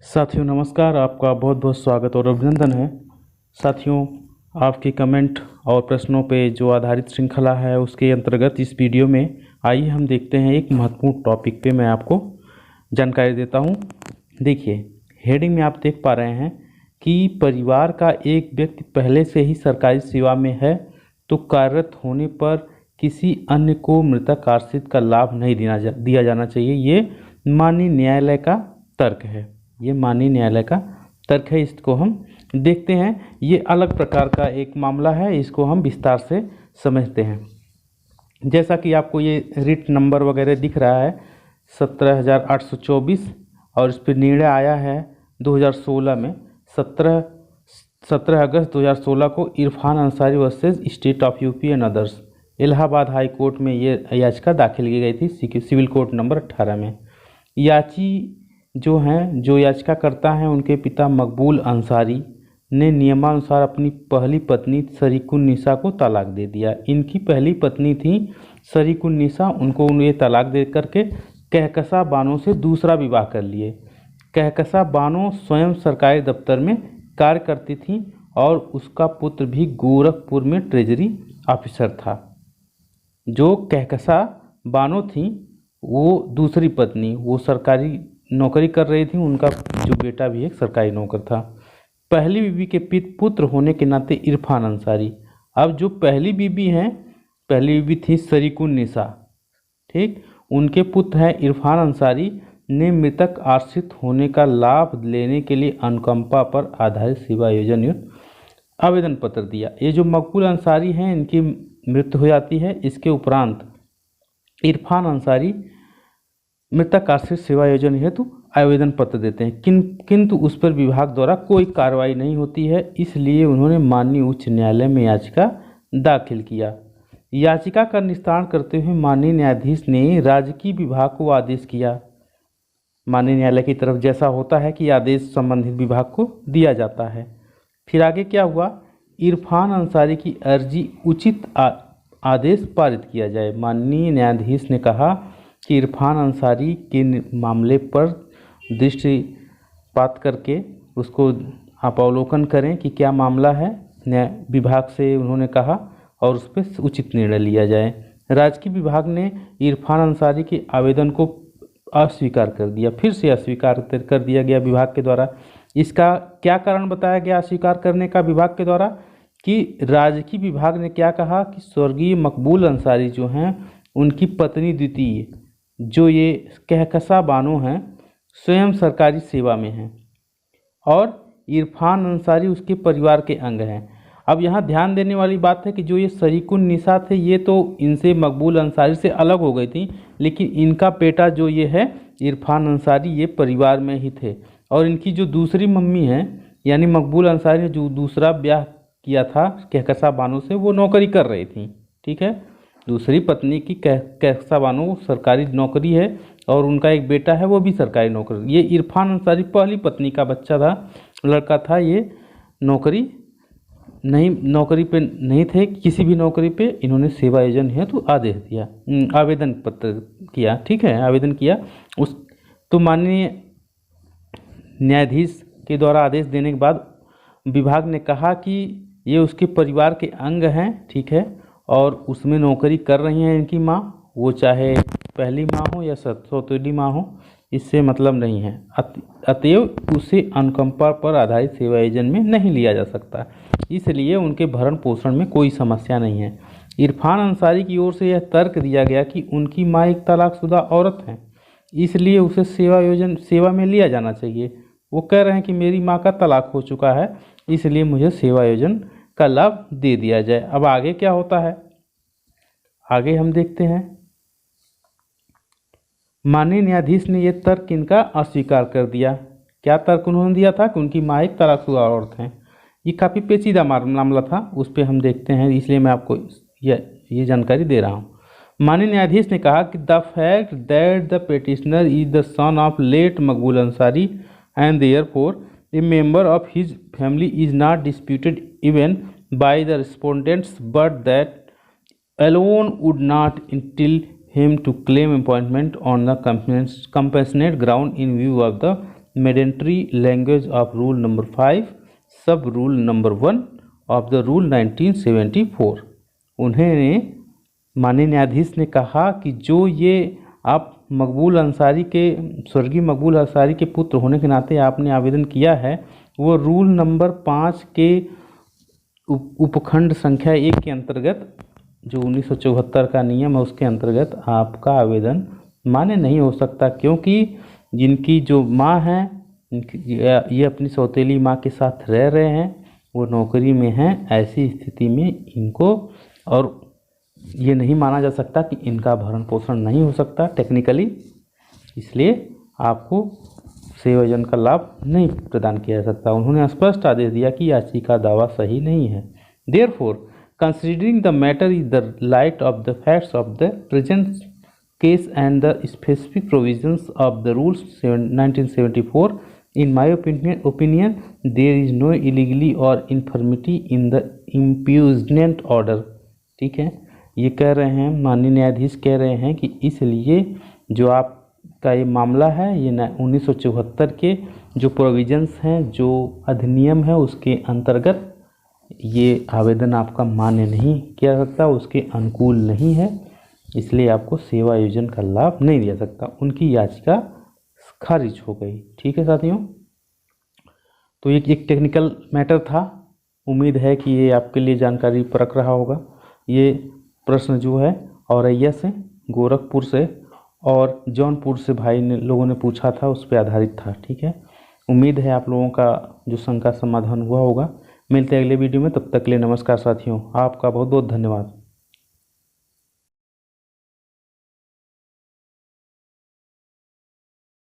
साथियों नमस्कार, आपका बहुत बहुत स्वागत और अभिनंदन है। साथियों, आपके कमेंट और प्रश्नों पे जो आधारित श्रृंखला है उसके अंतर्गत इस वीडियो में आइए हम देखते हैं एक महत्वपूर्ण टॉपिक पे मैं आपको जानकारी देता हूँ। देखिए, हेडिंग में आप देख पा रहे हैं कि परिवार का एक व्यक्ति पहले से ही सरकारी सेवा में है तो कार्यरत होने पर किसी अन्य को मृतक आश्रित का लाभ नहीं दिया जाना चाहिए। ये माननीय न्यायालय का तर्क है। ये माननीय न्यायालय का तर्क है। इसको हम देखते हैं। ये अलग प्रकार का एक मामला है, इसको हम विस्तार से समझते हैं। जैसा कि आपको ये रिट नंबर वगैरह दिख रहा है 17,824 और इस पर निर्णय आया है 2016 में 17 अगस्त 2016 को Irfan Ansari versus state of UP and others, Allahabad high court में ये याचिका दाखिल की गई थी सिविल कोर्ट नंबर 18 में। जो याचिकाकर्ता हैं उनके पिता मकबूल अंसारी ने नियमानुसार अपनी पहली पत्नी शरीकुन्निसा को तलाक दे दिया। इनकी पहली पत्नी थी शरीकुन्निसा, उनको ये तलाक दे करके कहकशा बानो से दूसरा विवाह कर लिए। कहकशा बानो स्वयं सरकारी दफ्तर में कार्य करती थी और उसका पुत्र भी गोरखपुर में ट्रेजरी ऑफिसर था। जो कहकशा बानो थी वो दूसरी पत्नी, वो सरकारी नौकरी कर रही थी, उनका जो बेटा भी एक सरकारी नौकर था। पहली बीवी के पुत्र होने के नाते इरफान अंसारी। अब जो पहली बीवी हैं, पहली बीवी थी शरीकुन्निसा, ठीक, उनके पुत्र हैं इरफान अंसारी ने मृतक आश्रित होने का लाभ लेने के लिए अनुकंपा पर आधारित सेवा योजना आवेदन पत्र दिया। ये जो मकबूल अंसारी हैं इनकी मृत्यु हो जाती है। इसके उपरांत इरफान अंसारी मृतक आश्रित सेवा योजना हेतु आवेदन पत्र देते हैं, किंतु उस पर विभाग द्वारा कोई कार्रवाई नहीं होती है। इसलिए उन्होंने माननीय उच्च न्यायालय में याचिका दाखिल किया। याचिका का निस्तारण करते हुए माननीय न्यायाधीश ने राजकीय विभाग को आदेश किया। माननीय न्यायालय की तरफ जैसा होता है कि आदेश संबंधित विभाग को दिया जाता है। फिर आगे क्या हुआ, इरफान अंसारी की अर्जी उचित आदेश पारित किया जाए। माननीय न्यायाधीश ने कहा कि इरफान अंसारी के मामले पर दृष्टिपात करके उसको आप अवलोकन करें कि क्या मामला है। न्याय विभाग से उन्होंने कहा और उस पर उचित निर्णय लिया जाए। राजकीय विभाग ने इरफान अंसारी के आवेदन को अस्वीकार कर दिया। फिर से अस्वीकार कर दिया गया विभाग के द्वारा। इसका क्या कारण बताया गया अस्वीकार करने का विभाग के द्वारा, कि राजकीय विभाग ने क्या कहा कि स्वर्गीय मकबूल अंसारी जो हैं उनकी पत्नी द्वितीय जो ये कहकशा बानो हैं स्वयं सरकारी सेवा में हैं और इरफान अंसारी उसके परिवार के अंग हैं। अब यहाँ ध्यान देने वाली बात है कि जो ये शरीकुन्निसा थे ये तो इनसे मकबूल अंसारी से अलग हो गई थी, लेकिन इनका बेटा जो ये है इरफान अंसारी ये परिवार में ही थे। और इनकी जो दूसरी मम्मी हैं यानी मकबूल अंसारी ने जो दूसरा ब्याह किया था कहकशा बानो से, वो नौकरी कर रही थी, ठीक है। दूसरी पत्नी की कहकशा बानो सरकारी नौकरी है और उनका एक बेटा है वो भी सरकारी नौकरी। ये इरफान अंसारी पहली पत्नी का बच्चा था, लड़का था। ये नौकरी पे नहीं थे, किसी भी नौकरी पे इन्होंने सेवा योजना है तो आदेश दिया, आवेदन पत्र किया, ठीक है, आवेदन किया। उस तो माननीय न्यायाधीश के द्वारा आदेश देने के बाद विभाग ने कहा कि ये उसके परिवार के अंग हैं, ठीक है, और उसमें नौकरी कर रही हैं इनकी माँ, वो चाहे पहली माँ हो या सौतेली माँ हो, इससे मतलब नहीं है। अतएव उसे अनुकंपा पर आधारित सेवा योजना में नहीं लिया जा सकता, इसलिए उनके भरण पोषण में कोई समस्या नहीं है। इरफान अंसारी की ओर से यह तर्क दिया गया कि उनकी माँ एक तलाकशुदा औरत है, इसलिए उसे सेवा में लिया जाना चाहिए। वो कह रहे हैं कि मेरी माँ का तलाक हो चुका है, इसलिए मुझे सेवा योजना का लाभ दे दिया जाए। अब आगे क्या होता है, आगे हम देखते हैं। माननीय न्यायाधीश ने यह तर्क इनका अस्वीकार कर दिया। क्या तर्क उन्होंने दिया था कि उनकी माँ एक तलाकशुदा औरत है। ये काफ़ी पेचीदा मामला था, उस पर हम देखते हैं, इसलिए मैं आपको ये जानकारी दे रहा हूँ। माननीय न्यायाधीश ने कहा कि the fact that the petitioner is the son of late Maqbool Ansari and therefore a member of his family is not disputed even by the respondents, but that alone would not entitle him to claim appointment on the compassionate ground in view of the mandatory language of rule number 5 सब rule number 1 of the rule 1974। उन्हें माननीय न्यायाधीश ने कहा कि जो ये आप मकबूल अंसारी के स्वर्गीय मकबूल अंसारी के पुत्र होने के नाते आपने आवेदन किया है, वो रूल नंबर 5 के उपखंड संख्या 1 के अंतर्गत जो 1974 का नियम है उसके अंतर्गत आपका आवेदन मान्य नहीं हो सकता, क्योंकि जिनकी जो माँ हैं ये अपनी सौतेली माँ के साथ रह रहे हैं, वो नौकरी में हैं। ऐसी स्थिति में इनको और ये नहीं माना जा सकता कि इनका भरण पोषण नहीं हो सकता टेक्निकली, इसलिए आपको सेवा योजना का लाभ नहीं प्रदान किया जा सकता। उन्होंने स्पष्ट आदेश दिया कि याचिका दावा सही नहीं है। Therefore considering the matter is the light of the facts of the present case and the specific provisions of the rules 1974, in my opinion there is no illegality or infirmity in the impugnant order। ठीक है, ये कह रहे हैं माननीय न्यायाधीश कह रहे हैं कि इसलिए जो आपका ये मामला है ये 1974 के जो प्रोविजंस हैं, जो अधिनियम है उसके अंतर्गत ये आवेदन आपका मान्य नहीं किया जा सकता, उसके अनुकूल नहीं है, इसलिए आपको सेवा योजना का लाभ नहीं दिया सकता। उनकी याचिका खारिज हो गई। ठीक है साथियों, तो ये एक टेक्निकल मैटर था। उम्मीद है कि ये आपके लिए जानकारी परख रहा होगा। ये प्रश्न जो है औरैया से, गोरखपुर से और जौनपुर से लोगों ने पूछा था, उस पर आधारित था। ठीक है, उम्मीद है आप लोगों का जो शंका समाधान हुआ होगा। मिलते हैं अगले वीडियो में, तब तक के लिए नमस्कार साथियों, आपका बहुत बहुत धन्यवाद।